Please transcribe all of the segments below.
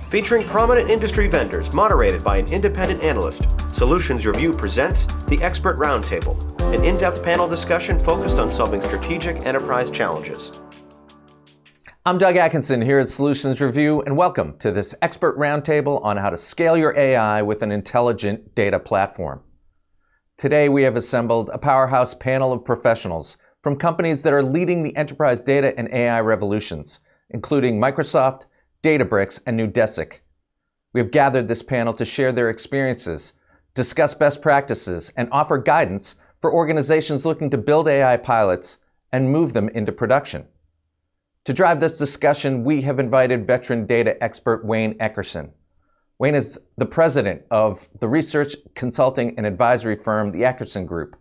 Featuring prominent industry vendors, moderated by an independent analyst, Solutions Review presents the Expert Roundtable, an in-depth panel discussion focused on solving strategic enterprise challenges. I'm Doug Atkinson here at Solutions Review, and welcome to this Expert Roundtable on how to scale your AI with an intelligent data platform. Today we have assembled a powerhouse panel of professionals from companies that are leading the enterprise data and AI revolutions, including Microsoft, Databricks, and Neudesic. We have gathered this panel to share their experiences, discuss best practices, and offer guidance for organizations looking to build AI pilots and move them into production. To drive this discussion, we have invited veteran data expert Wayne Eckerson. Wayne is the president of the research, consulting, and advisory firm, the Eckerson Group.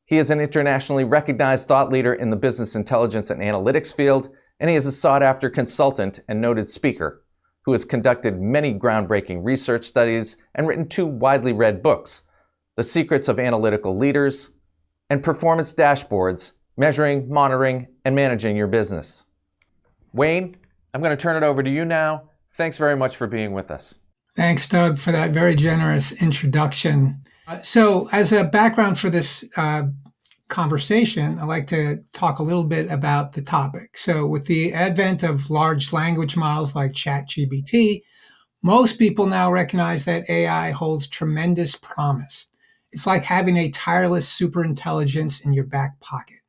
He is an internationally recognized thought leader in the business intelligence and analytics field, and he is a sought-after consultant and noted speaker who has conducted many groundbreaking research studies and written 2 widely read books, The Secrets of Analytical Leaders and Performance Dashboards, Measuring, Monitoring, and Managing Your Business. Wayne, I'm going to turn it over to you now. Thanks very much for being with us. Thanks, Doug, for that very generous introduction. So as a background for this conversation, I'd like to talk a little bit about the topic. So with the advent of large language models like ChatGPT, most people now recognize that AI holds tremendous promise. It's like having a tireless superintelligence in your back pocket.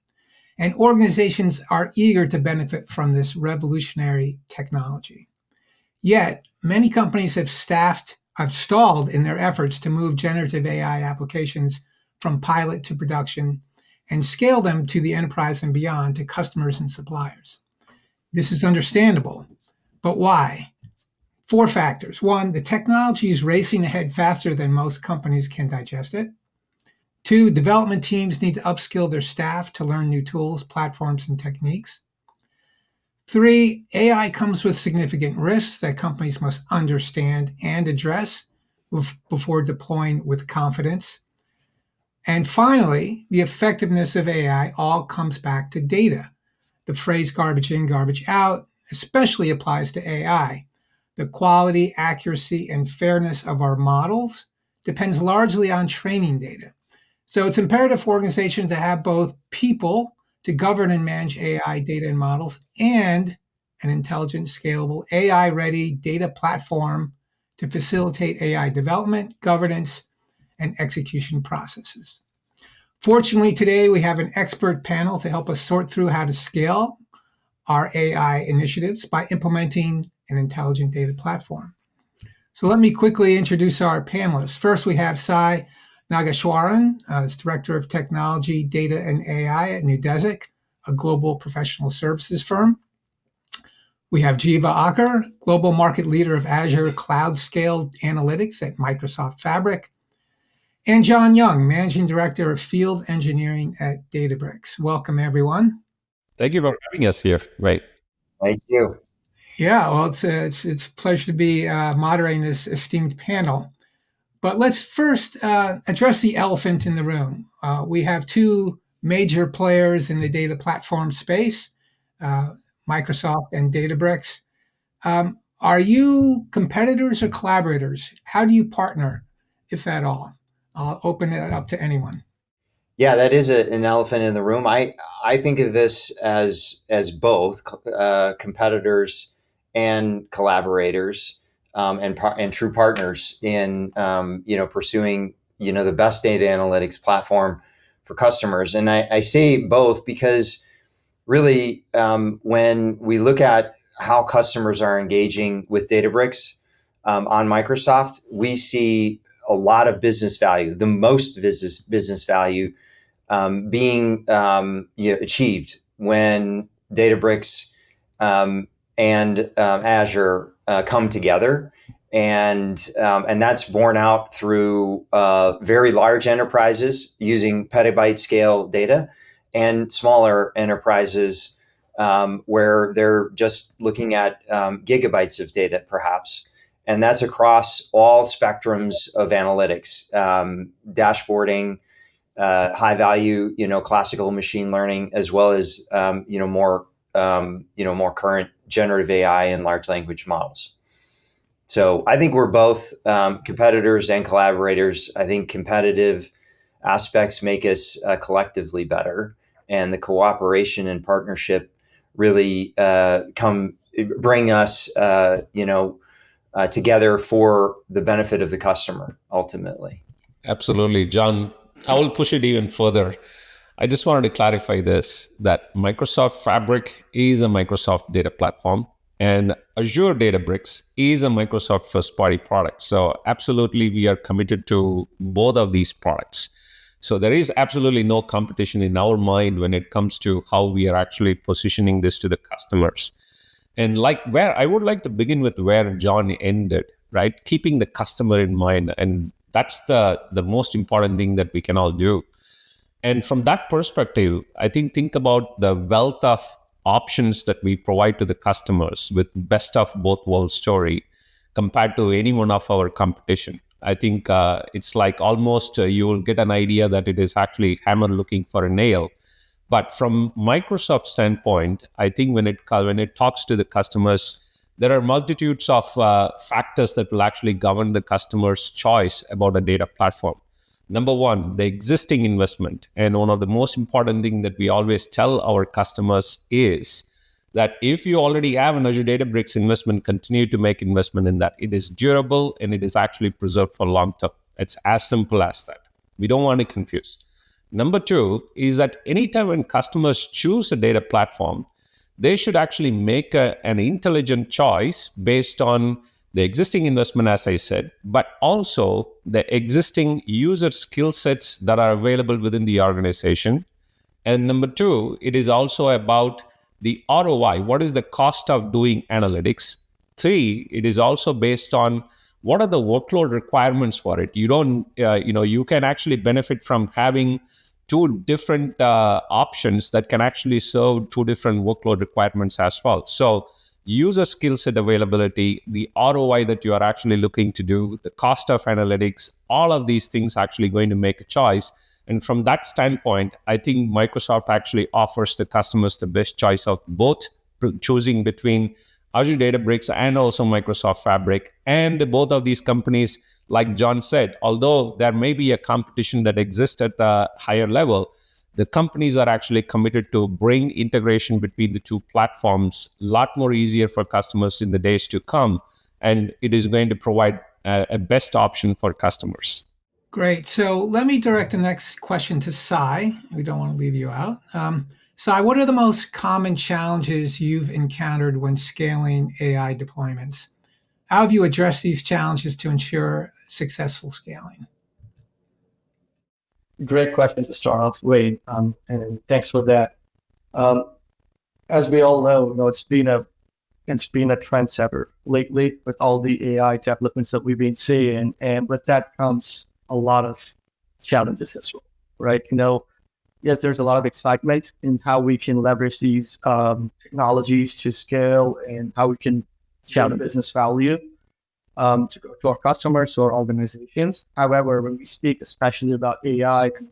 And organizations are eager to benefit from this revolutionary technology. Yet, many companies have stalled in their efforts to move generative AI applications from pilot to production and scale them to the enterprise and beyond to customers and suppliers. This is understandable, but why? 4 factors. 1, the technology is racing ahead faster than most companies can digest it. 2, development teams need to upskill their staff to learn new tools, platforms, and techniques. 3, AI comes with significant risks that companies must understand and address before deploying with confidence. And finally, the effectiveness of AI all comes back to data. The phrase garbage in, garbage out especially applies to AI. The quality, accuracy, and fairness of our models depends largely on training data. So it's imperative for organizations to have both people to govern and manage AI data and models and an intelligent, scalable, AI-ready data platform to facilitate AI development, governance, and execution processes. Fortunately, today we have an expert panel to help us sort through how to scale our AI initiatives by implementing an intelligent data platform. So let me quickly introduce our panelists. First, we have Nageshwaran, as Director of Technology, Data, and AI at Neudesic, a global professional services firm. We have Jeeva, Global Market Leader of Azure Cloud Scale Analytics at Microsoft Fabric. And John Young, Managing Director of Field Engineering at Databricks. Welcome, everyone. Thank you for having us here. Great. Thank you. Yeah, well, it's a pleasure to be moderating this esteemed panel. But let's first address the elephant in the room. We have 2 major players in the data platform space, Microsoft and Databricks. Are you competitors or collaborators? How do you partner, if at all? I'll open it up to anyone. Yeah, that is an elephant in the room. I think of this as both competitors and collaborators. And true partners in pursuing the best data analytics platform for customers. And I say both because really when we look at how customers are engaging with Databricks on Microsoft, we see a lot of business value, the most business value being achieved when Databricks and Azure come together, and that's borne out through very large enterprises using petabyte scale data, and smaller enterprises where they're just looking at gigabytes of data, perhaps, and that's across all spectrums of analytics, dashboarding, high value, classical machine learning, as well as more current generative AI and large language models. So I think we're both competitors and collaborators. I think competitive aspects make us collectively better, and the cooperation and partnership really bring us, together for the benefit of the customer ultimately. Absolutely, John. I will push it even further. I just wanted to clarify this, that Microsoft Fabric is a Microsoft data platform and Azure Databricks is a Microsoft first-party product. So absolutely, we are committed to both of these products. So there is absolutely no competition in our mind when it comes to how we are actually positioning this to the customers. And where I would like to begin with where John ended, right? Keeping the customer in mind. And that's the most important thing that we can all do. And from that perspective, I think about the wealth of options that we provide to the customers with best of both worlds story compared to any one of our competition. I think it's like almost you will get an idea that it is actually hammer looking for a nail. But from Microsoft's standpoint, I think when it talks to the customers, there are multitudes of factors that will actually govern the customer's choice about a data platform. Number one, the existing investment. And one of the most important things that we always tell our customers is that if you already have an Azure Databricks investment, continue to make investment in that. It is durable and it is actually preserved for long term. It's as simple as that. We don't want to confuse. Number two is that anytime when customers choose a data platform, they should actually make an intelligent choice based on the existing investment, as I said, but also the existing user skill sets that are available within the organization. And number two, it is also about the ROI. What is the cost of doing analytics? Three, it is also based on what are the workload requirements for it. You don't, you can actually benefit from having two different options that can actually serve two different workload requirements as well. So user skill set availability, the ROI that you are actually looking to do, the cost of analytics, all of these things actually going to make a choice. And from that standpoint, I think Microsoft actually offers the customers the best choice of both choosing between Azure Databricks and also Microsoft Fabric. And both of these companies, like John said, although there may be a competition that exists at the higher level, the companies are actually committed to bring integration between the two platforms a lot more easier for customers in the days to come. And it is going to provide a best option for customers. Great. So let me direct the next question to Sai. We don't want to leave you out. Sai, what are the most common challenges you've encountered when scaling AI deployments? How have you addressed these challenges to ensure successful scaling? Great question to start off with, and thanks for that. As we all know, it's been a trendsetter lately with all the AI developments that we've been seeing, and with that comes a lot of challenges as well, right? Yes, there's a lot of excitement in how we can leverage these technologies to scale and how we can scale the business value to go to our customers or organizations. However, when we speak especially about AI and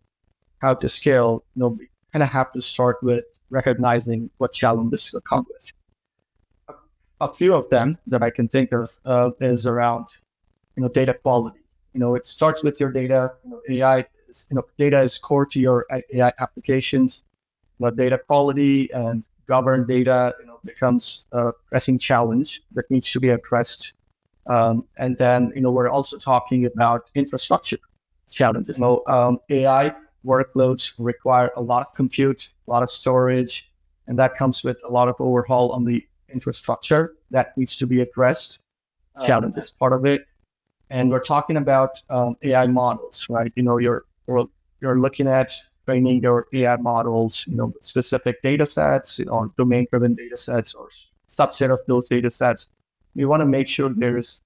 how to scale, we kind of have to start with recognizing what challenges come with. A few of them that I can think of is around, data quality. It starts with your data. Data is core to your AI applications. Data quality and governed data, becomes a pressing challenge that needs to be addressed. And then, we're also talking about infrastructure challenges. AI workloads require a lot of compute, a lot of storage, and that comes with a lot of overhaul on the infrastructure that needs to be addressed. Challenges part of it. And we're talking about AI models, right? You're looking at training your AI models, specific data sets, or domain-driven data sets, or subset of those data sets. We want to make sure there's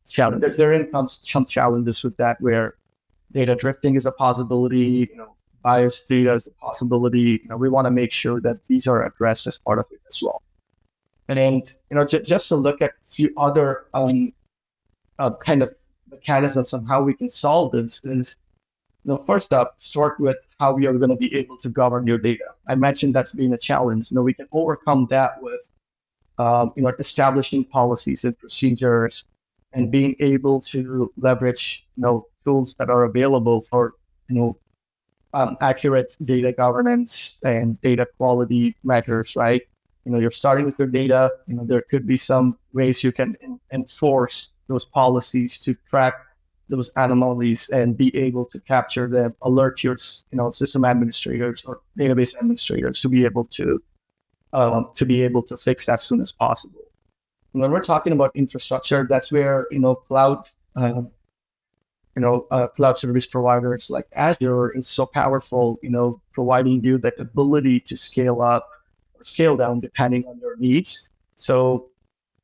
challenges. There comes some challenges with that, where data drifting is a possibility, biased data is a possibility. We want to make sure that these are addressed as part of it as well. And just to look at a few other kind of mechanisms on how we can solve this is, first up, start with how we are going to be able to govern your data. I mentioned that's been a challenge. We can overcome that with establishing policies and procedures, and being able to leverage, tools that are available for, accurate data governance and data quality measures, right? You're starting with your data. There could be some ways you can enforce those policies to track those anomalies and be able to capture them, alert your, system administrators or database administrators to be able to fix as soon as possible. When we're talking about infrastructure, that's where cloud cloud service providers like Azure is so powerful, providing you the ability to scale up or scale down depending on your needs. So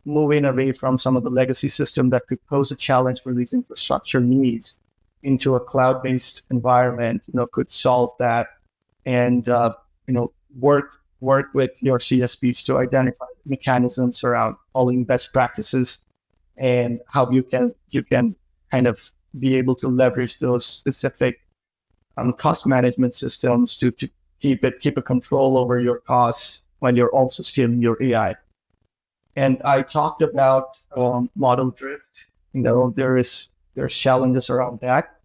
moving away from some of the legacy system that could pose a challenge for these infrastructure needs into a cloud-based environment, could solve that and, work with your CSPs to identify mechanisms around following best practices and how you can kind of be able to leverage those specific cost management systems to keep a control over your costs while you're also scaling your AI. And I talked about model drift. There's challenges around that.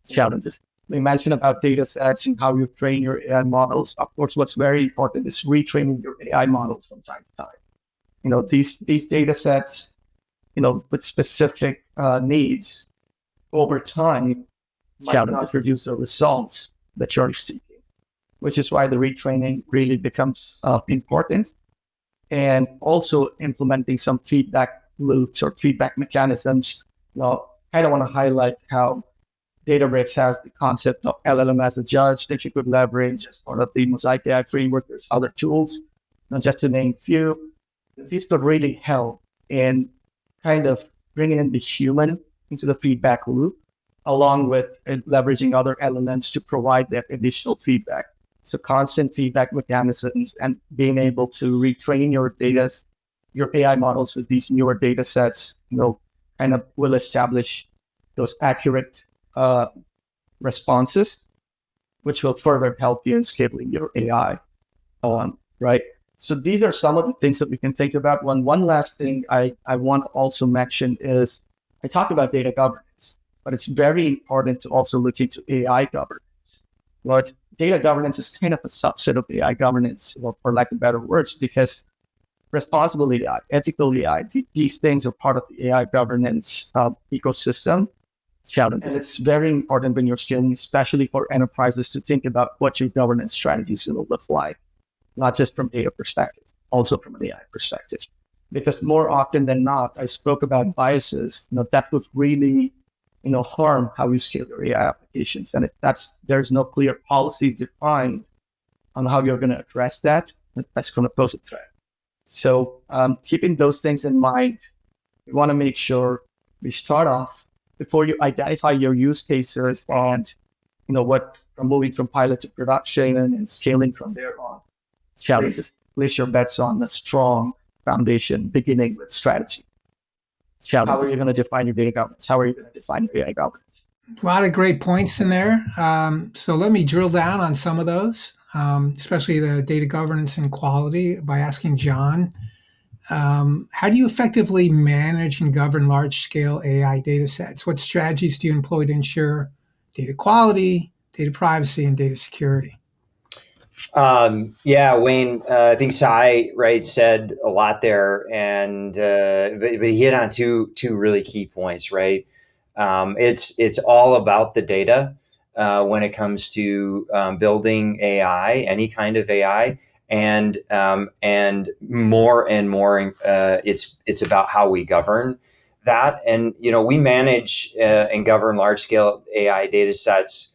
Challenges. We mentioned about data sets and how you train your AI models. Of course, what's very important is retraining your AI models from time to time. These data sets, with specific needs over time, challenges produce the results that you're seeking, which is why the retraining really becomes important. And also implementing some feedback loops or feedback mechanisms. I kind of want to highlight how Databricks has the concept of LLM as a judge that you could leverage as part of the Mosaic AI framework. There's other tools, not just to name a few. These could really help in kind of bringing in the human into the feedback loop, along with leveraging other LLMs to provide that additional feedback. So constant feedback mechanisms and being able to retrain your AI models with these newer data sets, kind of will establish those accurate responses, which will further help you in scaling your AI right? So these are some of the things that we can think about. One last thing I want to also mention is I talked about data governance, but it's very important to also look into AI governance. But data governance is kind of a subset of AI governance, for lack of better words, because responsible AI, ethical AI, these things are part of the AI governance ecosystem challenges. And it's very important when you're scaling, especially for enterprises, to think about what your governance strategies will look like, not just from data perspective, also from an AI perspective. Because more often than not, I spoke about biases, that would really, harm how you scale your AI applications. And there's no clear policies defined on how you're going to address that. That's going to pose a threat. So keeping those things in mind, we want to make sure we start off before you identify your use cases and, from moving from pilot to production and scaling from there on. Challenges. Place your bets on a strong foundation, beginning with strategy. Challenges. How are you going to define your data governance? How are you going to define your AI governance? A lot of great points in there. So let me drill down on some of those, especially the data governance and quality, by asking John, how do you effectively manage and govern large-scale AI data sets? What strategies do you employ to ensure data quality, data privacy, and data security? Wayne, I think Sai, said a lot there, and but he hit on two really key points, right? It's all about the data when it comes to building AI, any kind of AI, and more and more, it's about how we govern that. And we manage and govern large scale AI data sets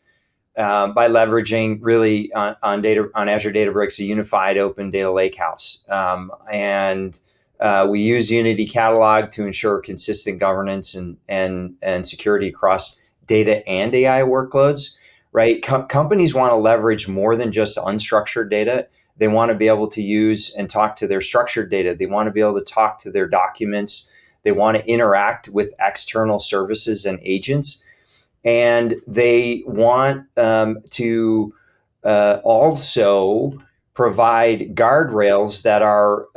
by leveraging really on Azure Databricks a unified open data lakehouse, and we use Unity Catalog to ensure consistent governance and security across data and AI workloads. Right, companies want to leverage more than just unstructured data. They want to be able to use and talk to their structured data. They want to be able to talk to their documents. They want to interact with external services and agents. And they want to also provide guardrails that are,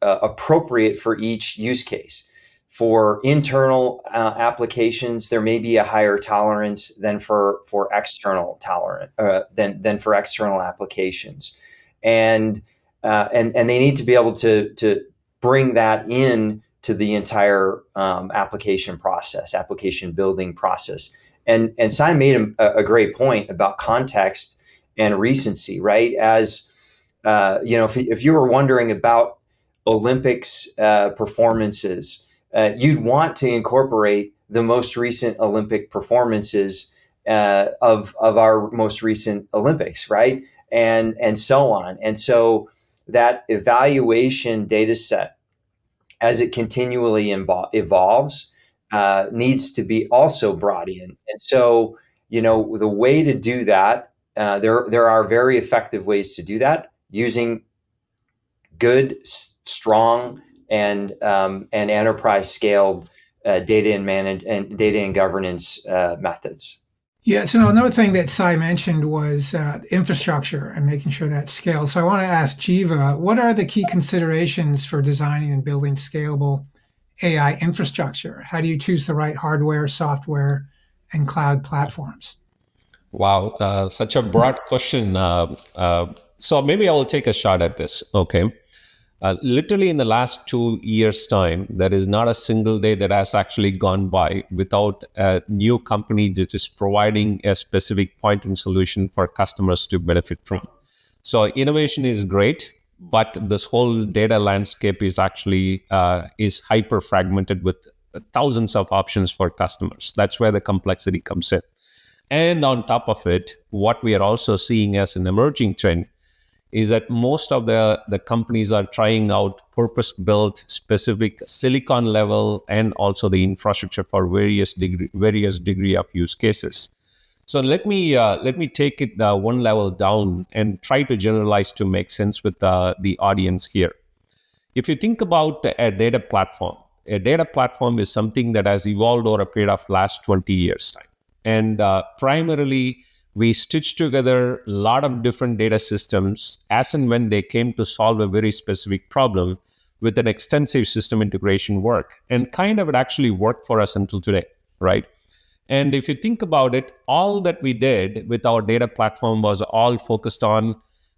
appropriate for each use case. for internal applications, there may be a higher tolerance than for external than for external applications, and they need to be able to bring that in to the entire application building process. And Simon made a great point about context and recency, right? As if you were wondering about Olympics performances, you'd want to incorporate the most recent Olympic performances of our most recent Olympics, right? And so on. And so that evaluation data set, as it continually evolves, needs to be also brought in. And so, the way to do that, there are very effective ways to do that using good, strong, and enterprise scaled data and governance methods. Yeah. So another thing that Sai mentioned was infrastructure and making sure that scales. So I want to ask Jeeva, what are the key considerations for designing and building scalable AI infrastructure? How do you choose the right hardware, software, and cloud platforms? Wow, such a broad question. So maybe I will take a shot at this. Okay. Literally in the last 2 years' time, there is not a single day that has actually gone by without a new company that is providing a specific point and solution for customers to benefit from. So innovation is great, but this whole data landscape is actually is hyper fragmented with thousands of options for customers. That's where the complexity comes in. And on top of it, what we are also seeing as an emerging trend is that most of the companies are trying out purpose-built, specific silicon level, and also the infrastructure for various degree of use cases. So let me take it one level down and try to generalize to make sense with the audience here. If you think about a data platform is something that has evolved over a period of last 20 years time. And primarily, we stitched together a lot of different data systems as and when they came to solve a very specific problem with an extensive system integration work. And kind of it actually worked for us until today, right? And if you think about it, all that we did with our data platform was all focused on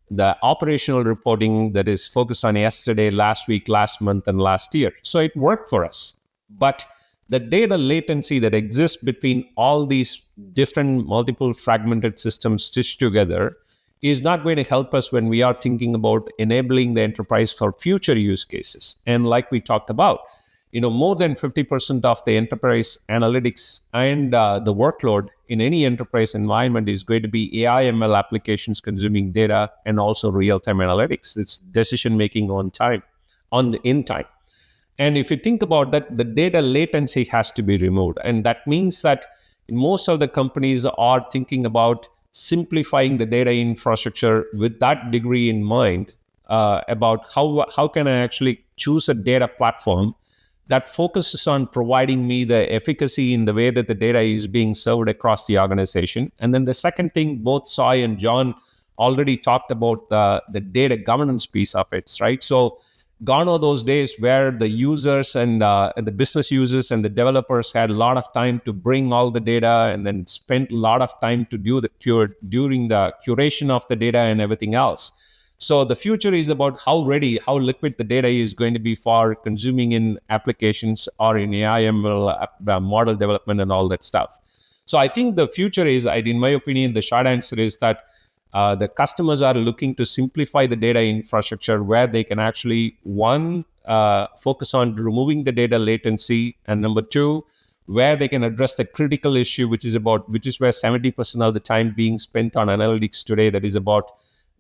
the operational reporting that is focused on yesterday, last week, last month, and last year. So it worked for us. But the data latency that exists between all these different multiple fragmented systems stitched together is not going to help us when we are thinking about enabling the enterprise for future use cases. And like we talked about, more than 50% of the enterprise analytics and the workload in any enterprise environment is going to be AI ML applications consuming data and also real-time analytics. It's decision making in time. And if you think about that, the data latency has to be removed. And that means that most of the companies are thinking about simplifying the data infrastructure with that degree in mind, about how can I actually choose a data platform that focuses on providing me the efficacy in the way that the data is being served across the organization. And then the second thing, both Sai and John already talked about the data governance piece of it, right? So gone are those days where the users and the business users and the developers had a lot of time to bring all the data and then spent a lot of time to do during the curation of the data and everything else. So the future is about how liquid the data is going to be for consuming in applications or in AI ML model development and all that stuff. So I think the future is, in my opinion, the short answer is that the customers are looking to simplify the data infrastructure where they can actually, one, focus on removing the data latency, and number two, where they can address the critical issue, which is where 70% of the time being spent on analytics today, that is about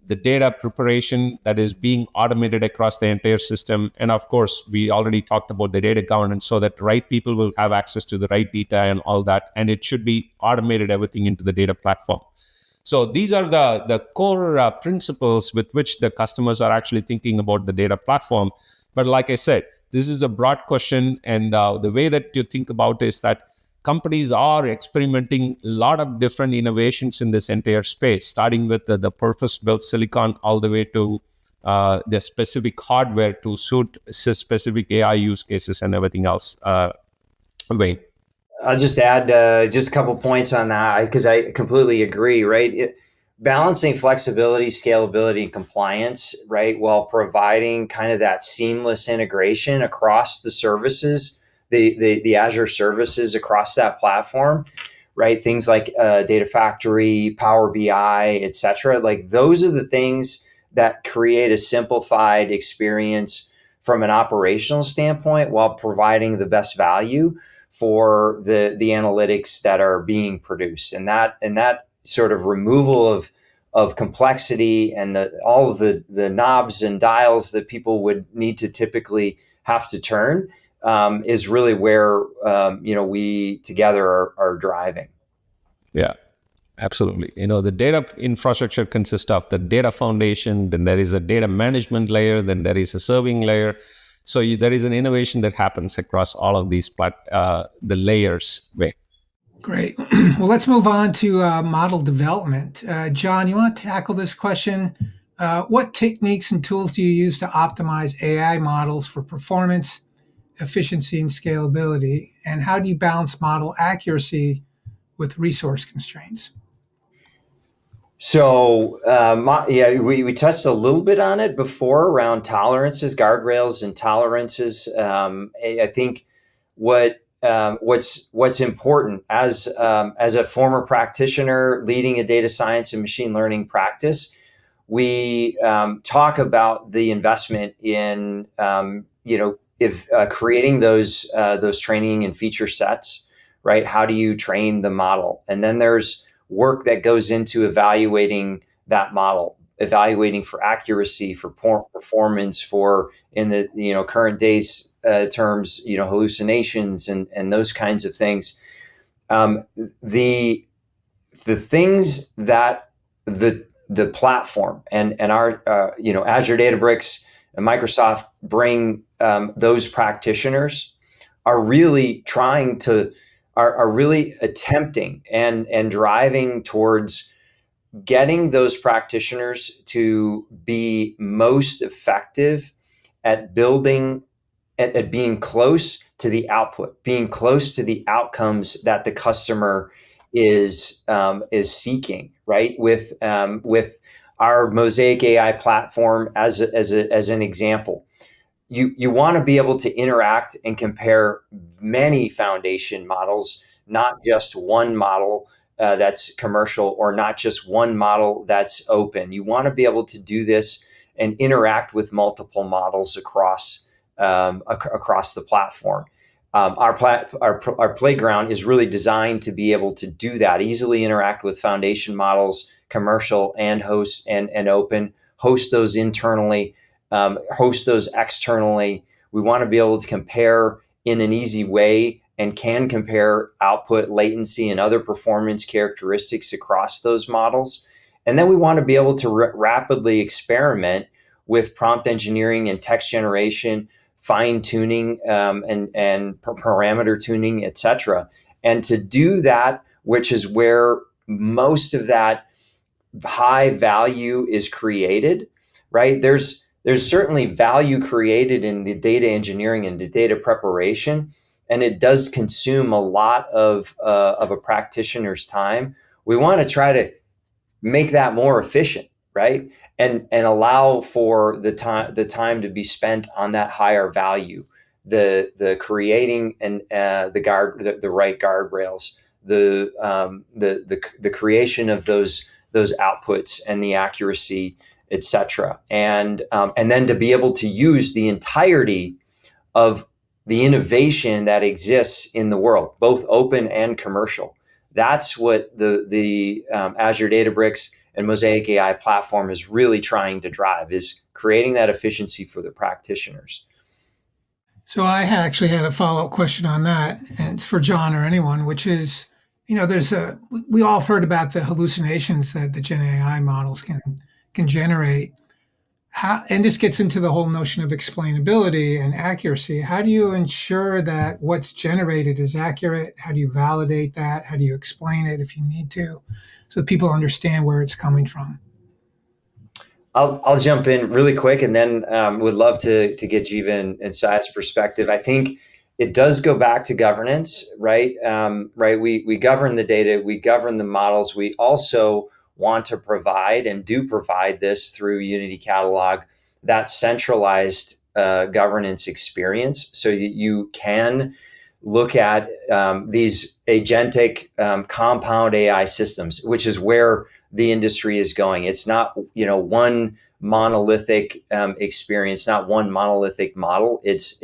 the data preparation that is being automated across the entire system. And of course, we already talked about the data governance so that right people will have access to the right data and all that. And it should be automated everything into the data platform. So these are the core principles with which the customers are actually thinking about the data platform. But like I said, this is a broad question. And the way that you think about it is that companies are experimenting a lot of different innovations in this entire space, starting with the purpose-built silicon all the way to their specific hardware to suit specific AI use cases and everything else. Wait. I'll just add just a couple points on that because I completely agree, right? Balancing flexibility, scalability, and compliance, right, while providing kind of that seamless integration across the services, the Azure services across that platform, right? Things like Data Factory, Power BI, et cetera. Like those are the things that create a simplified experience from an operational standpoint while providing the best value for the analytics that are being produced. And that sort of removal of complexity and all of the knobs and dials that people would need to typically have to turn is really where we together are driving. Yeah, absolutely. The data infrastructure consists of the data foundation, then there is a data management layer, then there is a serving layer. So there is an innovation that happens across all of these the layers. Great. Well, let's move on to model development. John, you want to tackle this question? What techniques and tools do you use to optimize AI models for performance, efficiency, and scalability? And how do you balance model accuracy with resource constraints? So, we touched a little bit on it before around tolerances, guardrails, and tolerances. I think what's important as a former practitioner leading a data science and machine learning practice, we talk about the investment in creating those training and feature sets, right? How do you train the model? And then there's work that goes into evaluating that model, evaluating for accuracy, for performance, for in the current days terms, hallucinations and those kinds of things. The things that the platform and our Azure, Databricks, and Microsoft bring those practitioners are really trying to are really attempting and driving towards getting those practitioners to be most effective at building, at being close to the output, being close to the outcomes that the customer is seeking, right? With our Mosaic AI platform as an example. You want to be able to interact and compare many foundation models, not just one model that's commercial or not just one model that's open. You want to be able to do this and interact with multiple models across the platform. Our playground is really designed to be able to do that, easily interact with foundation models, commercial and host and open, host those internally, host those externally. We want to be able to compare in an easy way and can compare output, latency, and other performance characteristics across those models. And then we want to be able to rapidly experiment with prompt engineering and text generation, fine tuning, and parameter tuning, et cetera. And to do that, which is where most of that high value is created, right? There's certainly value created in the data engineering and the data preparation, and it does consume a lot of a practitioner's time. We want to try to make that more efficient, right? And allow for the time to be spent on that higher value, the creating and the right guardrails, the creation of those outputs and the accuracy, et cetera. And then to be able to use the entirety of the innovation that exists in the world, both open and commercial. That's what the Azure, Databricks, and Mosaic AI platform is really trying to drive, is creating that efficiency for the practitioners. So I actually had a follow-up question on that, and it's for John or anyone, which is, we all heard about the hallucinations that the Gen AI models can generate. And this gets into the whole notion of explainability and accuracy. How do you ensure that what's generated is accurate? How do you validate that? How do you explain it if you need to, so people understand where it's coming from? I'll jump in really quick, and then would love to get Jeeva and Sai's perspective. I think it does go back to governance, right? Right. We govern the data, we govern the models. We also want to provide and do provide this through Unity Catalog, that centralized governance experience, so you can look at these agentic compound AI systems, which is where the industry is going. It's not, one monolithic experience, not one monolithic model. It's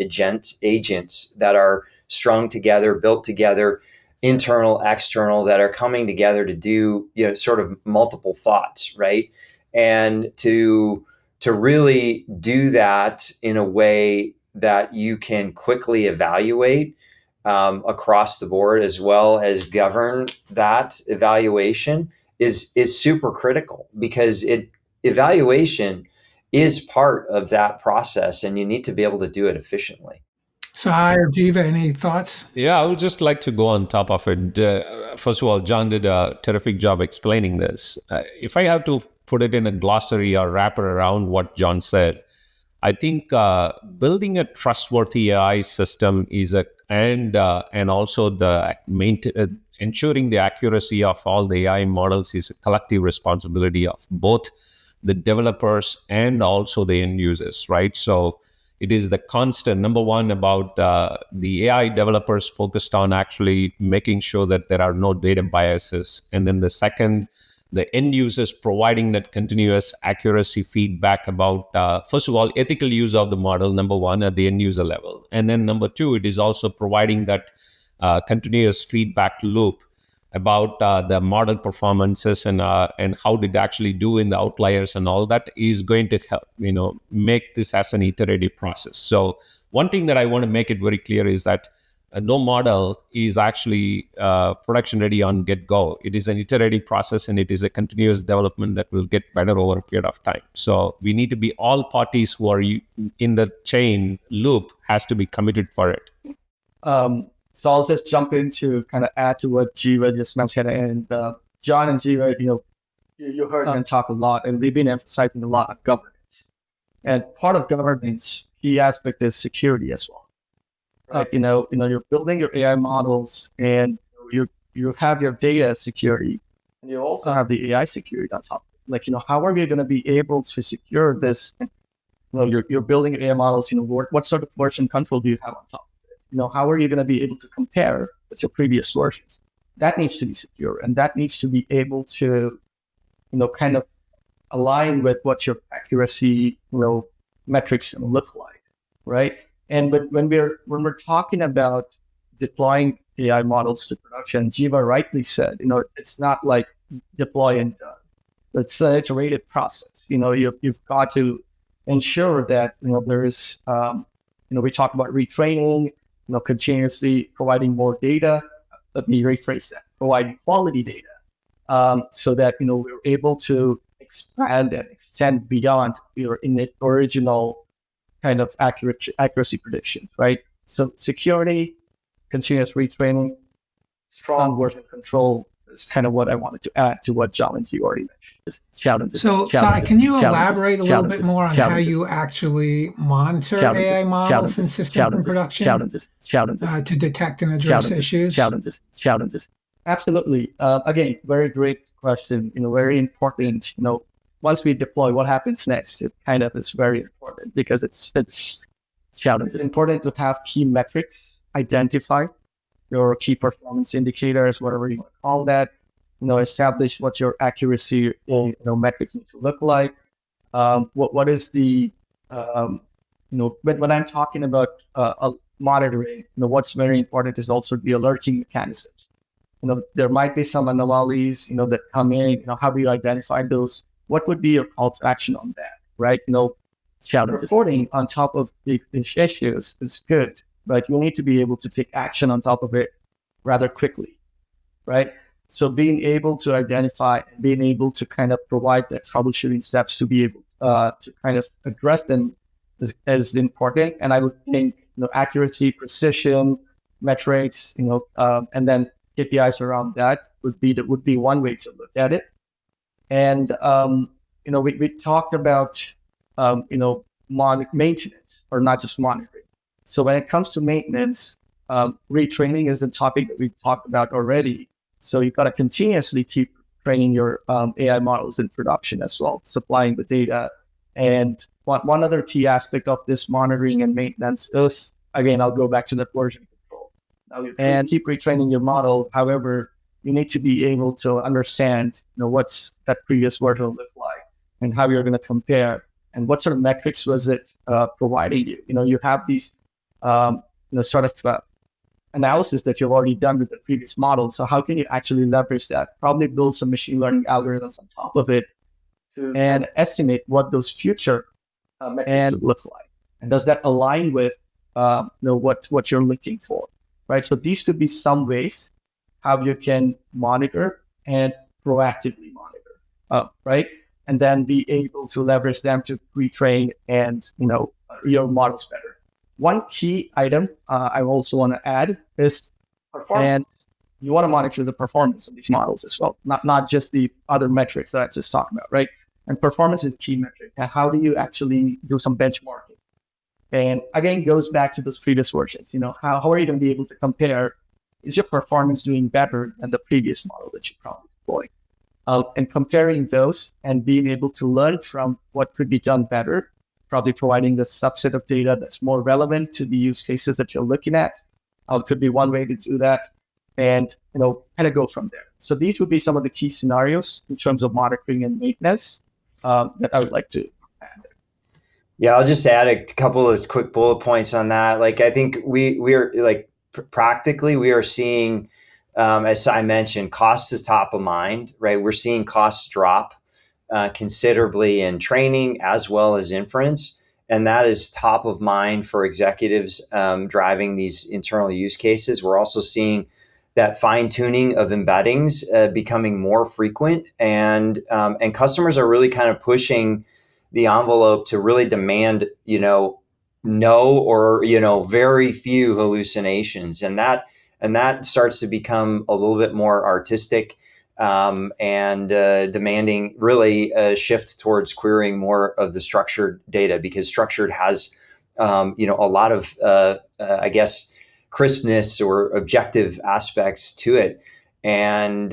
agents that are strung together, built together, internal, external, that are coming together to do, sort of multiple thoughts, right? And to really do that in a way that you can quickly evaluate across the board, as well as govern that evaluation, is super critical, because evaluation is part of that process, and you need to be able to do it efficiently. Sai or Jeeva, any thoughts? Yeah, I would just like to go on top of it. First of all, John did a terrific job explaining this. If I have to put it in a glossary or wrap it around what John said, I think building a trustworthy AI system and also ensuring the accuracy of all the AI models is a collective responsibility of both the developers and also the end users, right? So it is the constant number one about the AI developers focused on actually making sure that there are no data biases. And then the second, the end users providing that continuous accuracy feedback about, first of all, ethical use of the model, number one, at the end user level. And then number two, it is also providing that continuous feedback loop about the model performances and how did it actually do in the outliers, and all that is going to help, make this as an iterative process. So one thing that I want to make it very clear is that no model is actually production ready on get-go. It is an iterative process, and it is a continuous development that will get better over a period of time. So we need to be, all parties who are in the chain loop has to be committed for it. So I'll just jump in to kind of add to what Jeeva just mentioned. And John and Jeeva, you heard them talk a lot, and we've been emphasizing a lot on governance. And part of governance, key aspect, is security as well. Right? You're building your AI models, and you have your data security, and you also have the AI security on top. How are you going to be able to secure this? You're building your AI models. What sort of version control do you have on top? How are you going to be able to compare with your previous versions? That needs to be secure, and that needs to be able to, kind of align with what your accuracy, metrics look like, right? And when we're talking about deploying AI models to production, Jeeva rightly said, it's not like deploy and done. It's an iterative process. You've got to ensure that there is, we talk about retraining, continuously providing more data. Let me rephrase that: providing quality data, so that we're able to expand and extend beyond your original kind of accuracy predictions, right? So security, continuous retraining, strong version control is kind of what I wanted to add to what John and Jeeva already mentioned. So, Sai, can you elaborate a little bit more on how you actually monitor AI models and systems in production to detect and address issues? Challenges. Absolutely. Again, very great question. Very important. Once we deploy, what happens next? It kind of is very important, because it's challenges. It's important to have key metrics identified, your key performance indicators, whatever you want to call that. Establish what your accuracy metrics need to look like. What is the when I'm talking about monitoring, what's very important is also the alerting mechanisms. There might be some anomalies that come in. How do you identify those? What would be your call to action on that, right? Challenges. Reporting on top of the issues is good, but you need to be able to take action on top of it rather quickly, right? So being able to identify and being able to kind of provide the troubleshooting steps to be able to kind of address them is important. And I would think, accuracy, precision, metrics, and then KPIs around that would be one way to look at it. And we talked about, maintenance, or not just monitoring. So when it comes to maintenance, retraining is a topic that we've talked about already. So you've got to continuously keep training your AI models in production as well, supplying the data. And one other key aspect of this monitoring and maintenance is, again, I'll go back to the version control. And keep retraining your model. However, you need to be able to understand, what's that previous version look like, and how you're going to compare, and what sort of metrics was it providing you. You have these sort of analysis that you've already done with the previous model. So how can you actually leverage that? Probably build some machine learning algorithms on top of it and estimate what those future metrics would look like. And does that align with what you're looking for, right? So these could be some ways how you can monitor and proactively monitor, right? And then be able to leverage them to retrain and your models better. One key item I also want to add is performance. And you want to monitor the performance of these models as well, not just the other metrics that I just talked about, right? And performance is a key metric. And how do you actually do some benchmarking? And again, goes back to those previous versions. How are you going to be able to compare? Is your performance doing better than the previous model that you probably deployed? And comparing those and being able to learn from what could be done better, probably providing a subset of data that's more relevant to the use cases that you're looking at. Could be one way to do that, and kind of go from there. So these would be some of the key scenarios in terms of monitoring and maintenance that I would like to add. Yeah, I'll just add a couple of quick bullet points on that. Like, I think we are practically, we are seeing, as I mentioned, cost is top of mind, right? We're seeing costs drop considerably in training as well as inference. And that is top of mind for executives driving these internal use cases. We're also seeing that fine tuning of embeddings becoming more frequent, and customers are really kind of pushing the envelope to really demand, no or very few hallucinations, and that starts to become a little bit more artistic and demanding really a shift towards querying more of the structured data, because structured has a lot of I guess crispness or objective aspects to it. And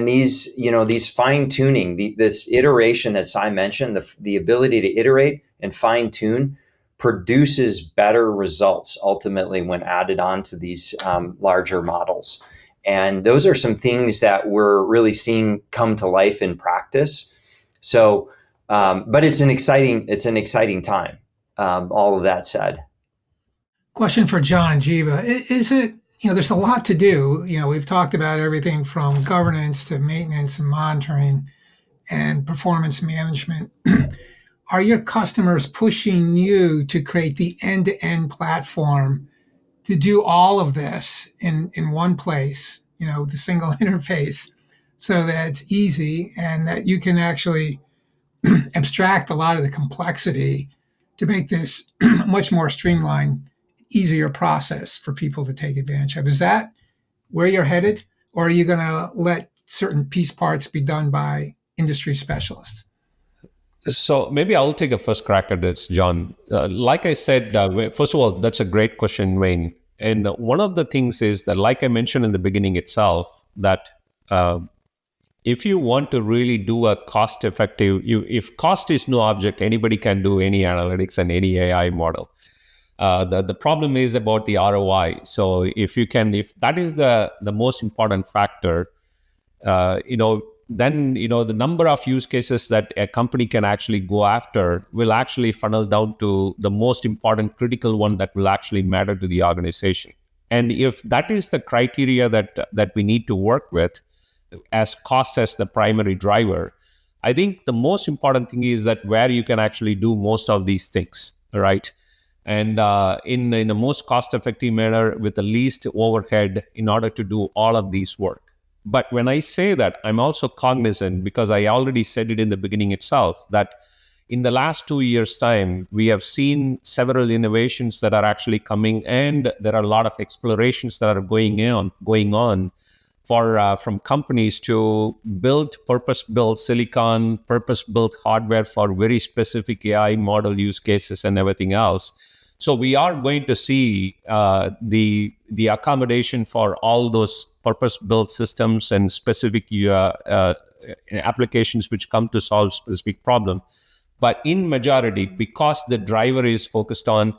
these fine tuning, this iteration that Sai mentioned, the ability to iterate and fine tune produces better results ultimately when added on to these larger models. And those are some things that we're really seeing come to life in practice. So, but it's an exciting time. All of that said. Question for John and Jeeva. Is it, there's a lot to do. We've talked about everything from governance to maintenance and monitoring and performance management. Are your customers pushing you to create the end-to-end platform to do all of this in one place, the single interface, so that it's easy and that you can actually abstract a lot of the complexity to make this much more streamlined, easier process for people to take advantage of? Is that where you're headed, or are you going to let certain piece parts be done by industry specialists? So maybe I'll take a first crack at this, John. Like I said, first of all, that's a great question, Wayne. And one of the things is that, like I mentioned in the beginning itself, that if you want to really do a cost-effective, if cost is no object, anybody can do any analytics and any AI model. The problem is about the ROI. So if that is the most important factor, then the number of use cases that a company can actually go after will actually funnel down to the most important critical one that will actually matter to the organization. And if that is the criteria that we need to work with, as cost as the primary driver, I think the most important thing is that where you can actually do most of these things, right? And in the most cost-effective manner with the least overhead in order to do all of these work. But when I say that, I'm also cognizant, because I already said it in the beginning itself, that in the last 2 years' time, we have seen several innovations that are actually coming, and there are a lot of explorations that are going on from companies to build purpose-built silicon, purpose-built hardware for very specific AI model use cases and everything else. So we are going to see the accommodation for all those purpose-built systems and specific applications which come to solve specific problem. But in majority, because the driver is focused on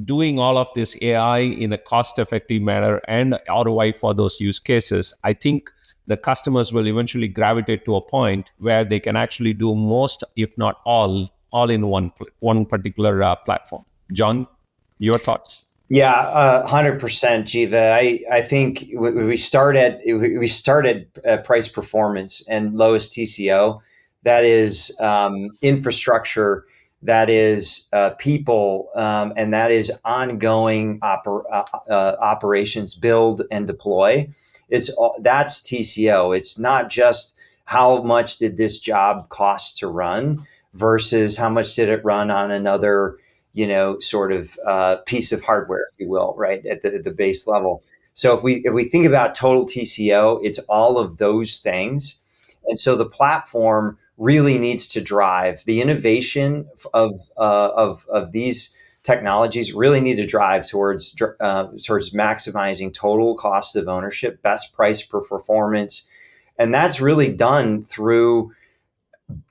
doing all of this AI in a cost-effective manner and ROI for those use cases, I think the customers will eventually gravitate to a point where they can actually do most, if not all in one particular platform. John, your thoughts? Yeah, 100%, Jeeva. I think we start at price performance and lowest TCO. That is infrastructure, that is people, and that is ongoing operations, build and deploy. That's TCO. It's not just how much did this job cost to run versus how much did it run on another sort of piece of hardware, if you will, right, at the base level. So if we think about total TCO, it's all of those things. And so the platform really needs to drive the innovation of these technologies, really need to drive towards maximizing total cost of ownership, best price per performance. And that's really done through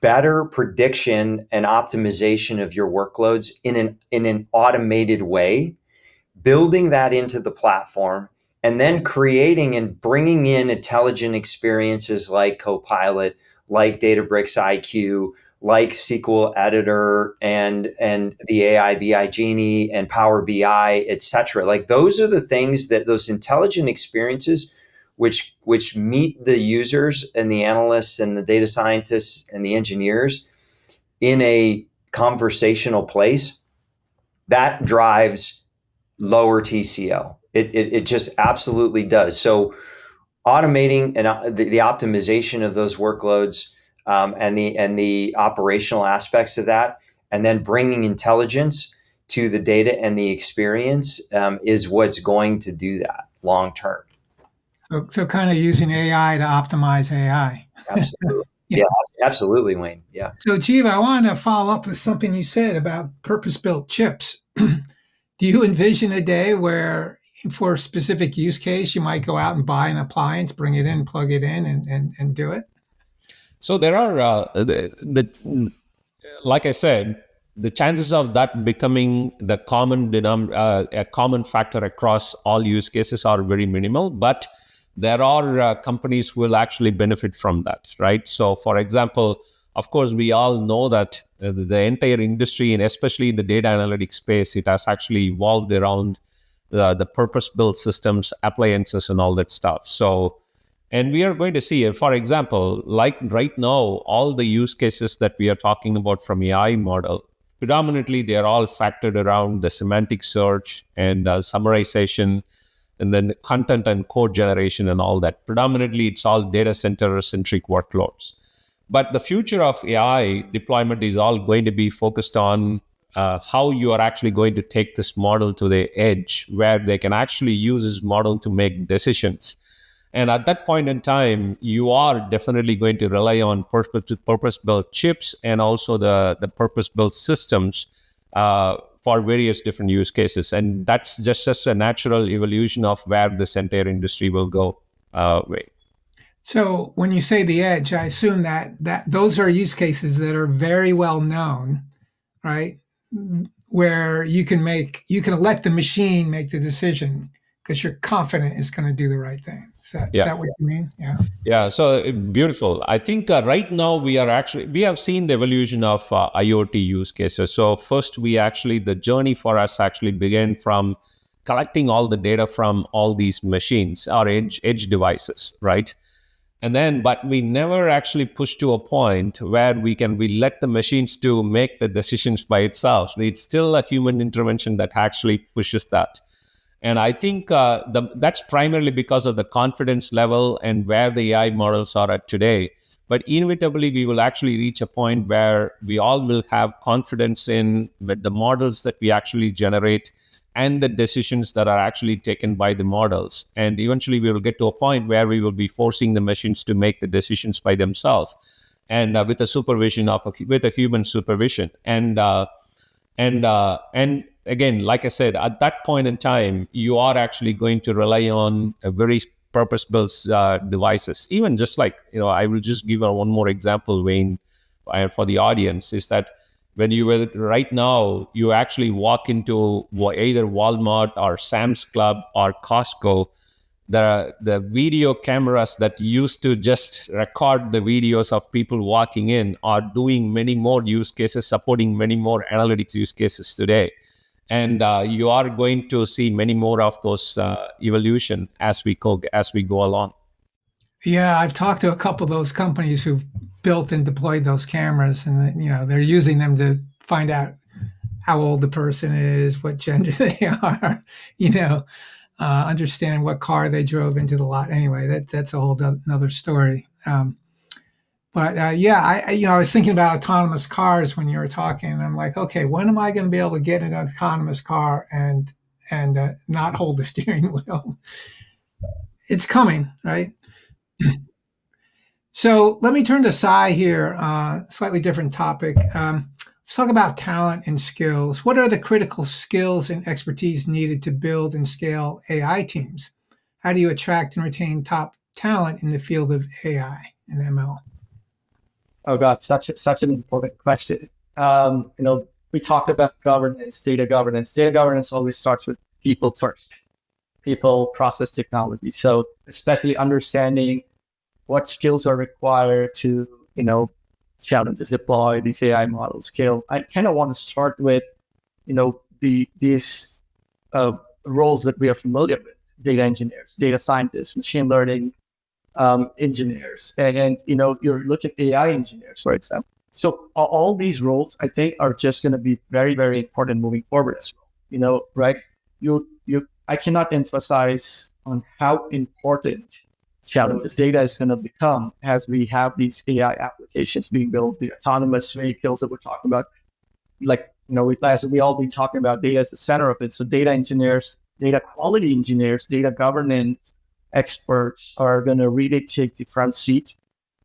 better prediction and optimization of your workloads in an automated way, building that into the platform, and then creating and bringing in intelligent experiences like Copilot, like Databricks IQ, like SQL Editor, and the AI BI Genie and Power BI, et cetera. Like those are the things that those intelligent experiences which meet the users and the analysts and the data scientists and the engineers in a conversational place, that drives lower TCO. It just absolutely does. So automating and the optimization of those workloads and the operational aspects of that, and then bringing intelligence to the data and the experience is what's going to do that long term. So kind of using AI to optimize AI. Absolutely. Yeah, absolutely, Wayne. Yeah. So Jeeva, I want to follow up with something you said about purpose-built chips. Do you envision a day where for a specific use case, you might go out and buy an appliance, bring it in, plug it in, and do it? So there are, like I said, the chances of that becoming the a common factor across all use cases are very minimal, but there are companies who will actually benefit from that, right? So for example, of course, we all know that the entire industry, and especially in the data analytics space, it has actually evolved around the purpose-built systems, appliances, and all that stuff. So, and we are going to see, for example, like right now, all the use cases that we are talking about from AI model, predominantly they are all factored around the semantic search and summarization, and then the content and code generation and all that. Predominantly, it's all data center-centric workloads. But the future of AI deployment is all going to be focused on how you are actually going to take this model to the edge, where they can actually use this model to make decisions. And at that point in time, you are definitely going to rely on purpose-built chips and also the purpose-built systems for various different use cases. And that's just a natural evolution of where this entire industry will go. So when you say the edge, I assume that those are use cases that are very well known, right? Where you can let the machine make the decision because you're confident it's going to do the right thing. Is that what you mean? Yeah. Yeah. So beautiful. I think right now we have seen the evolution of IoT use cases. So first the journey for us actually began from collecting all the data from all these machines, our edge devices, right? And then, but we never actually pushed to a point where we let the machines to make the decisions by itself. It's still a human intervention that actually pushes that. And I think that's primarily because of the confidence level and where the AI models are at today. But inevitably, we will actually reach a point where we all will have confidence in the models that we actually generate and the decisions that are actually taken by the models. And eventually we will get to a point where we will be forcing the machines to make the decisions by themselves, and with the supervision of with a human supervision. And again, like I said, at that point in time, you are actually going to rely on a very purpose-built devices. Even just like, I will just give one more example, Wayne, for the audience, is that when you will right now, you actually walk into either Walmart or Sam's Club or Costco, the video cameras that used to just record the videos of people walking in are doing many more use cases, supporting many more analytics use cases today. And you are going to see many more of those evolution as we go along. Yeah, I've talked to a couple of those companies who've built and deployed those cameras, and they're using them to find out how old the person is, what gender they are, understand what car they drove into the lot. Anyway, that's a whole another story. But I was thinking about autonomous cars when you were talking, and I'm like, okay, when am I going to be able to get in an autonomous car and not hold the steering wheel? It's coming, right? So let me turn to Sai here, slightly different topic. Let's talk about talent and skills. What are the critical skills and expertise needed to build and scale AI teams? How do you attract and retain top talent in the field of AI and ML? Oh God, such an important question. We talked about governance, data governance. Data governance always starts with people first. People, process, technology. So especially understanding what skills are required to, challenges, deploy these AI models, scale. I kind of want to start with, these roles that we are familiar with: data engineers, data scientists, machine learning engineers, and you're looking at AI engineers, for example. So all these roles, I think, are just going to be very, very important moving forward as well. Right? I cannot emphasize on how important challenges data is going to become as we have these AI applications being built, the autonomous vehicles that we're talking about. As we all been talking about, data is the center of it. So data engineers, data quality engineers, data governance experts are going to really take the front seat.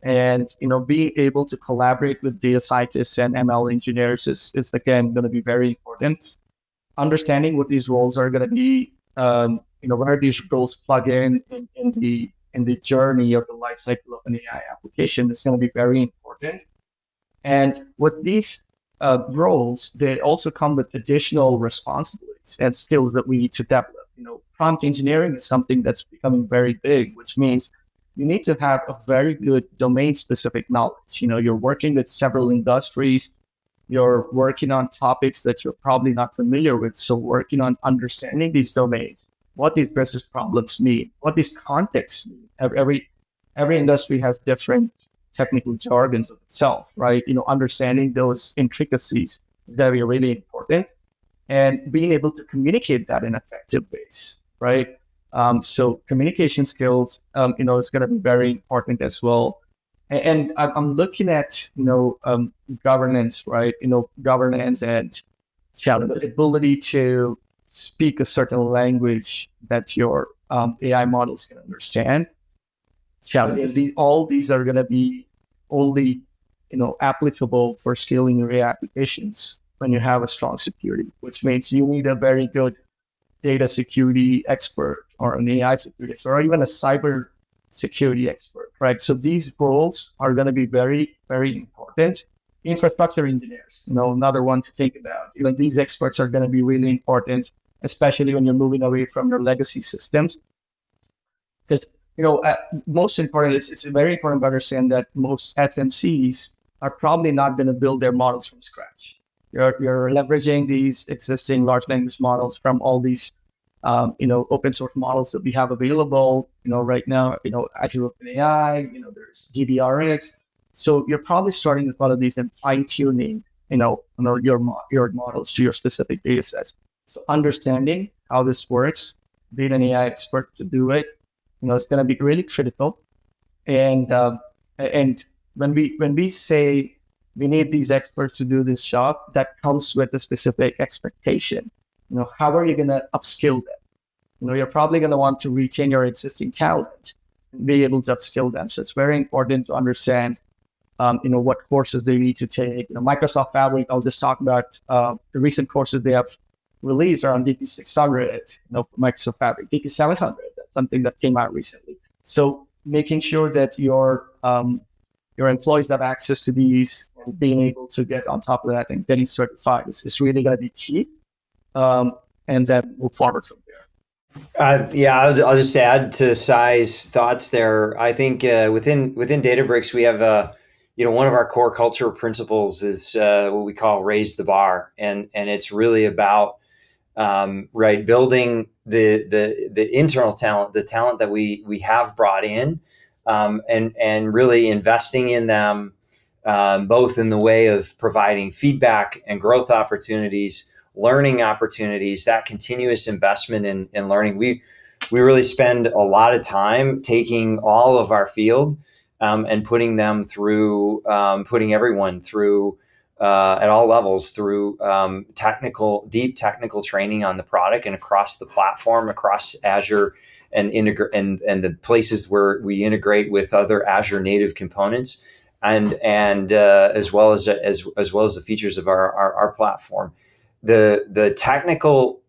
And, being able to collaborate with data scientists and ML engineers is again, going to be very important. Understanding what these roles are going to be, where these roles plug in the journey of the life cycle of an AI application is going to be very important. And with these roles, they also come with additional responsibilities and skills that we need to develop. Prompt engineering is something that's becoming very big, which means you need to have a very good domain-specific knowledge. You're working with several industries. You're working on topics that you're probably not familiar with. So working on understanding these domains, what these business problems mean, what these contexts mean. Every industry has different technical jargons of itself, right? Understanding those intricacies is very, really important, and being able to communicate that in effective ways, right? So communication skills, is going to be very important as well. And I'm looking at, governance, right? Governance and challenges, ability to speak a certain language that your AI models can understand. Challenges. All these are going to be only, applicable for scaling your AI applications when you have a strong security, which means you need a very good data security expert or an AI security expert, or even a cyber security expert, right? So these roles are going to be very, very important. Infrastructure engineers, another one to think about. These experts are going to be really important, especially when you're moving away from your legacy systems. Because, most important, it's very important to understand that most SMCs are probably not going to build their models from scratch. You're leveraging these existing large language models from all these, open source models that we have available, right now, Azure OpenAI, there's GBRX. So you're probably starting with one of these and fine tuning, your models to your specific data sets. So understanding how this works, being an AI expert to do it, it's going to be really critical. And when we say we need these experts to do this job, that comes with a specific expectation. how are you going to upskill them? You're probably going to want to retain your existing talent, and be able to upskill them. So it's very important to understand, what courses they need to take. Microsoft Fabric, I'll just talk about the recent courses they have released around DP 600, Microsoft Fabric, DP 700. That's something that came out recently. So making sure that your employees have access to these and being able to get on top of that and getting certified is really going to be key. And then move forward from there. I'll just add to Sai's thoughts there. I think within Databricks, we have one of our core culture principles is what we call raise the bar, and it's really about building the internal talent, the talent that we have brought in, and really investing in them, both in the way of providing feedback and growth opportunities, learning opportunities, that continuous investment in learning. We really spend a lot of time taking all of our field and putting them through, putting everyone through at all levels through deep technical training on the product and across the platform, across Azure and the places where we integrate with other Azure native components, and as well as the features of our platform. The technical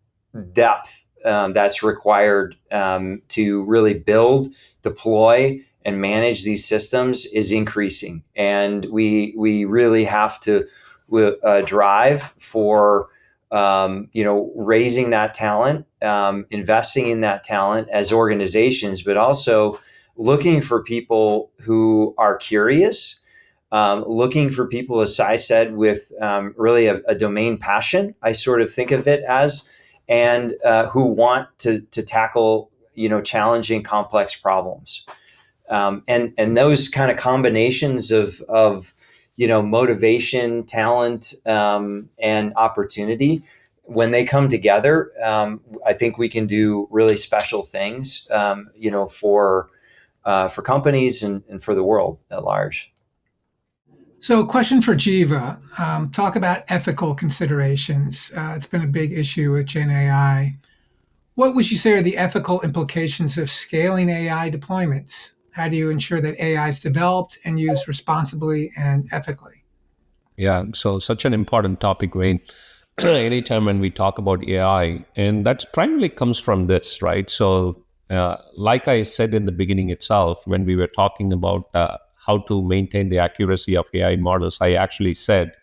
depth that's required to really build, deploy, and manage these systems is increasing, and we really have to drive for raising that talent, investing in that talent as organizations, but also looking for people who are curious, looking for people, as Sai said, with really a domain passion, I sort of think of it as, and who want to tackle challenging, complex problems. And those kind of combinations of motivation, talent, and opportunity, when they come together, I think we can do really special things, for companies and for the world at large. So, a question for Jeeva. Talk about ethical considerations. It's been a big issue with Gen AI. What would you say are the ethical implications of scaling AI deployments? How do you ensure that AI is developed and used responsibly and ethically? Yeah, so such an important topic, Wayne. Anytime when we talk about AI, and that's primarily comes from this, right? So, like I said in the beginning itself, when we were talking about how to maintain the accuracy of AI models, I actually said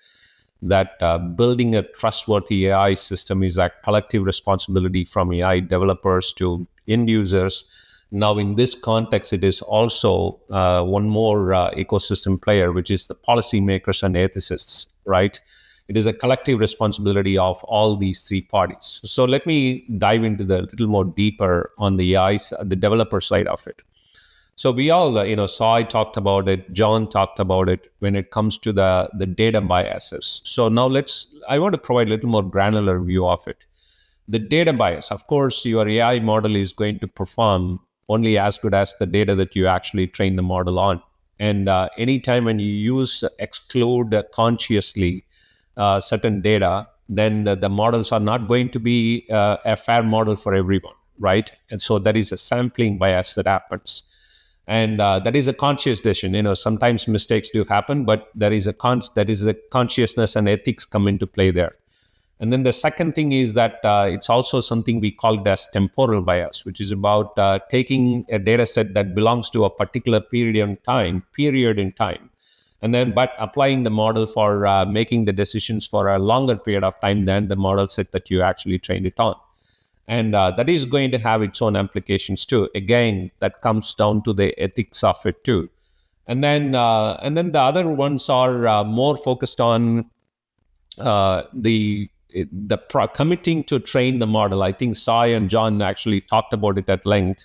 that building a trustworthy AI system is a collective responsibility from AI developers to end users. Now, in this context, it is also one more ecosystem player, which is the policymakers and ethicists, right? It is a collective responsibility of all these three parties. So let me dive into the little more deeper on the AI, the developer side of it. So we all, Sai talked about it, John talked about it when it comes to the data biases. So now I want to provide a little more granular view of it. The data bias, of course, your AI model is going to perform only as good as the data that you actually train the model on. And anytime when you exclude consciously certain data, then the models are not going to be a fair model for everyone, right? And so there is a sampling bias that happens. And that is a conscious decision. Sometimes mistakes do happen, but there is a consciousness and ethics come into play there. And then the second thing is that it's also something we call as temporal bias, which is about taking a data set that belongs to a particular period in time, and then but applying the model for making the decisions for a longer period of time than the model set that you actually trained it on. And that is going to have its own implications too. Again, that comes down to the ethics of it too. And then the other ones are more focused on committing to train the model. I think Sai and John actually talked about it at length,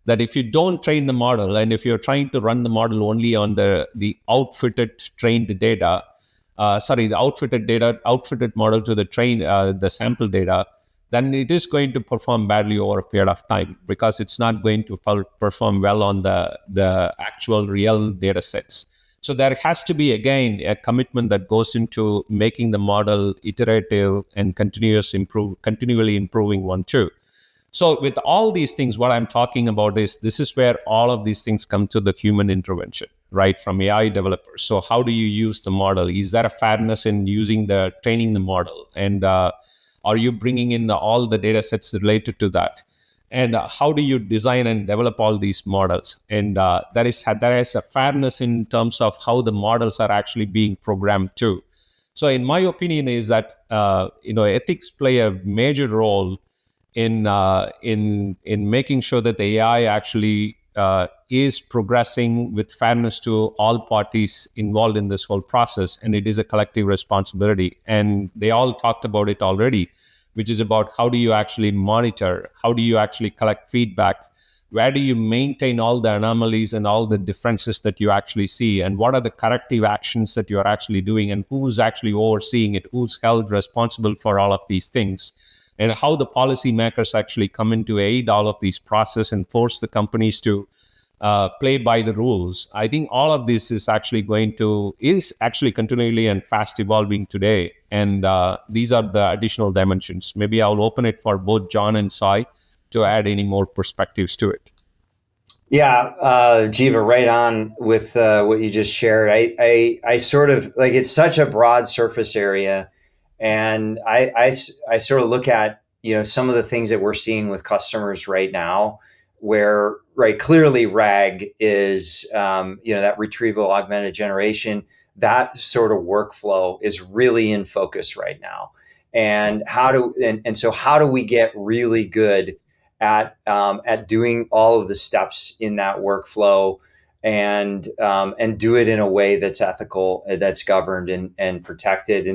that if you don't train the model, and if you're trying to run the model only on the outfitted outfitted model to the sample data, then it is going to perform badly over a period of time, because it's not going to perform well on the actual real data sets. So there has to be, again, a commitment that goes into making the model iterative and continually improving one too. So with all these things, what I'm talking about is this is where all of these things come to the human intervention, right? From AI developers. So how do you use the model? Is there a fairness in training the model? And are you bringing in all the data sets related to that? And how do you design and develop all these models? And there is a fairness in terms of how the models are actually being programmed too. So in my opinion is that ethics play a major role in making sure that the AI actually is progressing with fairness to all parties involved in this whole process, and it is a collective responsibility. And they all talked about it already, which is about how do you actually monitor, how do you actually collect feedback, where do you maintain all the anomalies and all the differences that you actually see, and what are the corrective actions that you are actually doing, and who's actually overseeing it, who's held responsible for all of these things, and how the policymakers actually come in to aid all of these process and force the companies to play by the rules. I think all of this is actually continually and fast evolving today. And these are the additional dimensions. Maybe I'll open it for both John and Sai to add any more perspectives to it. Yeah, Jeeva, right on with what you just shared. I sort of like, it's such a broad surface area. And I sort of look at, some of the things that we're seeing with customers right now, where, right, clearly RAG is, that retrieval augmented generation, that sort of workflow is really in focus right now. And so how do we get really good at doing all of the steps in that workflow and do it in a way that's ethical, that's governed and protected,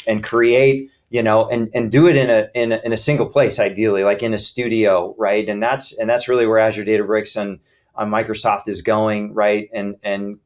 and create, and do it in a single place, ideally, like in a studio, right? And that's really where Azure Databricks and on Microsoft is going, right? And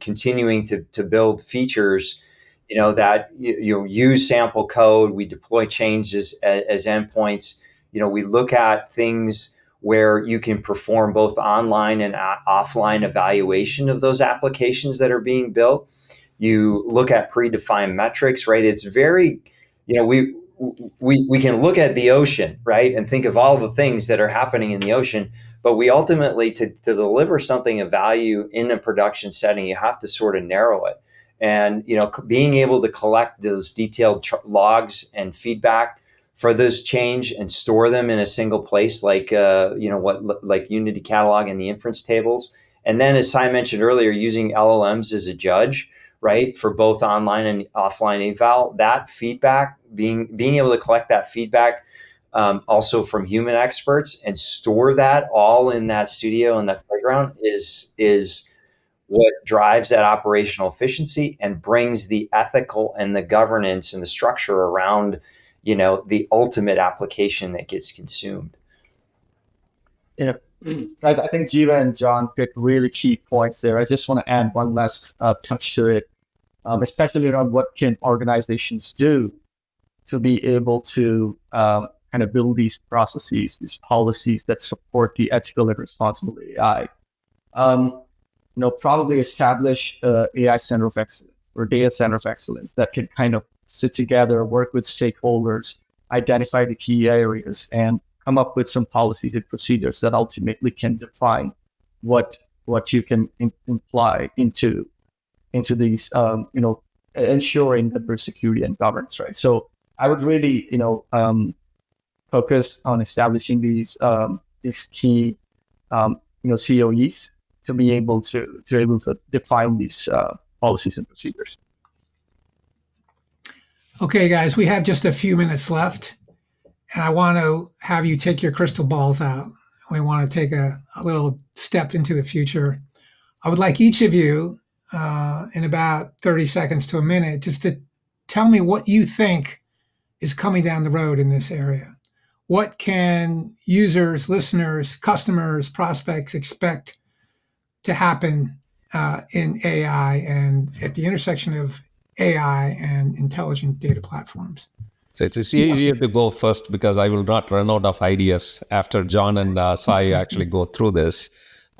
continuing to build features, that you use sample code, we deploy changes as endpoints. We look at things where you can perform both online and offline evaluation of those applications that are being built. You look at predefined metrics, right? It's very, we can look at the ocean, right, and think of all the things that are happening in the ocean, but we ultimately, to deliver something of value in a production setting, you have to sort of narrow it. And, being able to collect those detailed logs and feedback for this change and store them in a single place, like like Unity Catalog and the inference tables. And then, as Sai mentioned earlier, using LLMs as a judge, right, for both online and offline eval, that feedback, being able to collect that feedback also from human experts and store that all in that studio and that playground is what drives that operational efficiency and brings the ethical and the governance and the structure around the ultimate application that gets consumed. I think Jeeva and John picked really key points there. I just want to add one last touch to it, especially around what can organizations do to be able to kind of build these processes, these policies that support the ethical and responsible AI. Probably establish AI center of excellence or data center of excellence that can kind of sit together, work with stakeholders, identify the key areas, and come up with some policies and procedures that ultimately can define what you can imply into these, ensuring that there's security and governance, right? So I would really, focus on establishing these key, COEs to be able to define these policies and procedures. Okay, guys, we have just a few minutes left, and I want to have you take your crystal balls out. We want to take a little step into the future. I would like each of you, in about 30 seconds to a minute, just to tell me what you think is coming down the road in this area. What can users, listeners, customers, prospects expect to happen in AI and at the intersection of AI and intelligent data platforms? So it's easier to go first because I will not run out of ideas after John and Sai actually go through this.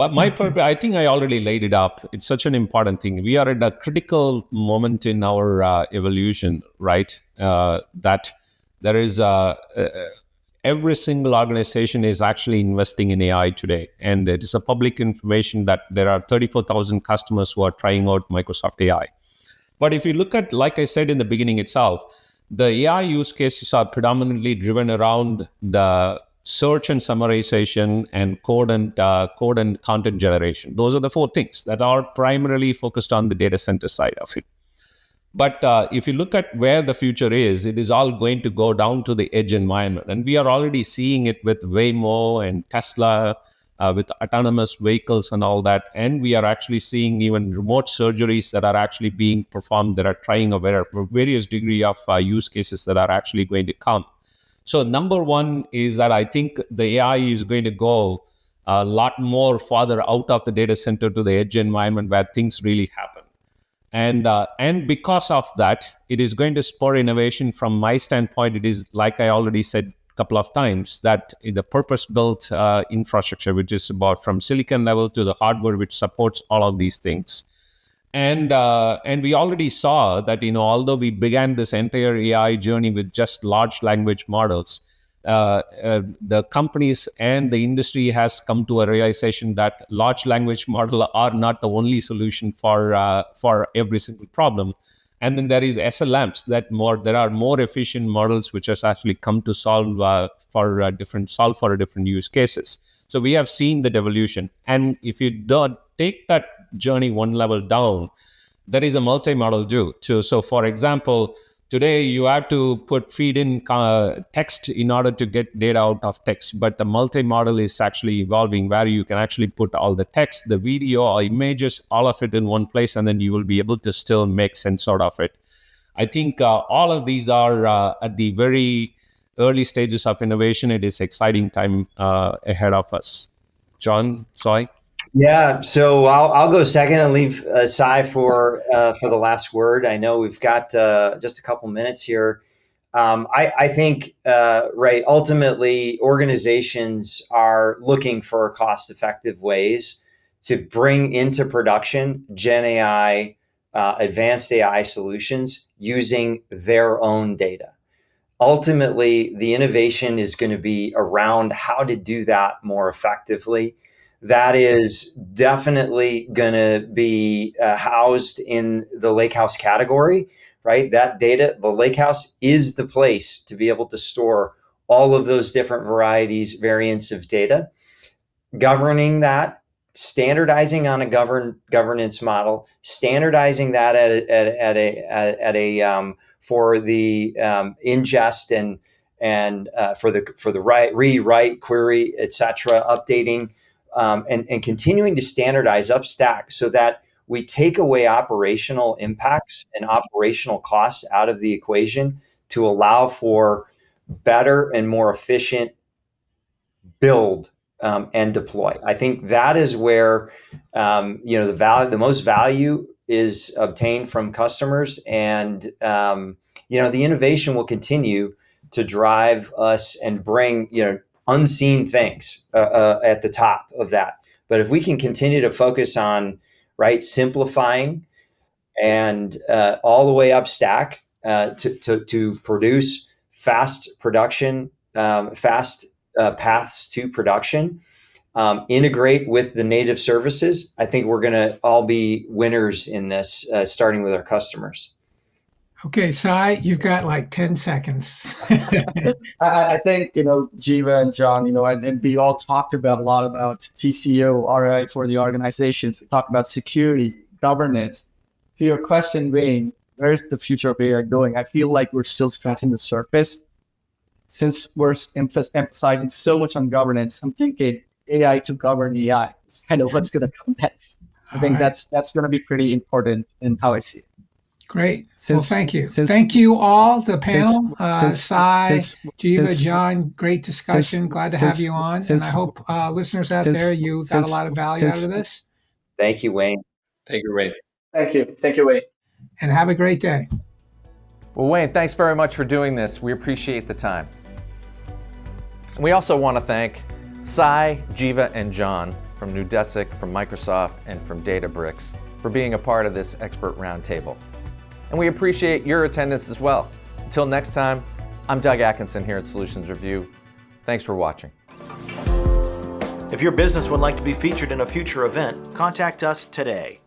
But my purpose, I think I already laid it up. It's such an important thing. We are at a critical moment in our evolution, right? That there is every single organization is actually investing in AI today. And it is a public information that there are 34,000 customers who are trying out Microsoft AI. But if you look at, like I said in the beginning itself, the AI use cases are predominantly driven around the search and summarization and code and content generation. Those are the four things that are primarily focused on the data center side of it. But if you look at where the future is, it is all going to go down to the edge environment. And we are already seeing it with Waymo and Tesla, with autonomous vehicles and all that. And we are actually seeing even remote surgeries that are actually being performed that are trying various degree of use cases that are actually going to come. So number one is that I think the AI is going to go a lot more farther out of the data center to the edge environment where things really happen. And because of that, it is going to spur innovation. From my standpoint, it is, like I already said a couple of times, that the purpose-built infrastructure, which is about from silicon level to the hardware, which supports all of these things. And we already saw that, although we began this entire AI journey with just large language models, the companies and the industry has come to a realization that large language models are not the only solution for every single problem. And then there is SLMs there are more efficient models which has actually come to solve for different use cases. So we have seen the devolution. And if you don't take that journey one level down, there is a multi-model view too. So for example, today you have to feed in text in order to get data out of text, but the multi-model is actually evolving where you can actually put all the text, the video, or images, all of it in one place, and then you will be able to still make sense out of it. I think all of these are at the very early stages of innovation. It is exciting time ahead of us. John, Sai? Yeah, so I'll go second and leave Sai for the last word. I know we've got just a couple minutes here. I think right. Ultimately, organizations are looking for cost-effective ways to bring into production Gen AI, advanced AI solutions using their own data. Ultimately, the innovation is going to be around how to do that more effectively. That is definitely going to be housed in the Lakehouse category, right? That data, the Lakehouse is the place to be able to store all of those different variants of data, governing that, standardizing on a governance model, standardizing that for the ingest and for the rewrite, query, etc., updating. And continuing to standardize upstack so that we take away operational impacts and operational costs out of the equation to allow for better and more efficient build and deploy. I think that is where the most value is obtained from customers, and the innovation will continue to drive us and bring unseen things at the top of that. But if we can continue to focus on simplifying and all the way up stack to produce fast production, fast paths to production, integrate with the native services, I think we're going to all be winners in this, starting with our customers. Okay, Sai, you've got like 10 seconds. I think, Jeeva and John, and we all talked a lot about TCO, ROI for the organizations. We talked about security, governance. To your question, Wayne, where's the future of AI going? I feel like we're still scratching the surface. Since we're emphasizing so much on governance, I'm thinking AI to govern AI is kind of what's going to come next. I think that's going to be pretty important in how I see it. Great. Well, thank you. Thank you all, the panel, Sai, Jeeva, John, great discussion. Glad to have you on. And I hope listeners out there, you got a lot of value out of this. Thank you, Wayne. Thank you, Wayne. Thank you. Thank you, Wayne. And have a great day. Well, Wayne, thanks very much for doing this. We appreciate the time. We also want to thank Sai, Jeeva, and John from Neudesic, from Microsoft, and from Databricks for being a part of this expert roundtable. And we appreciate your attendance as well. Until next time, I'm Doug Atkinson here at Solutions Review. Thanks for watching. If your business would like to be featured in a future event, contact us today.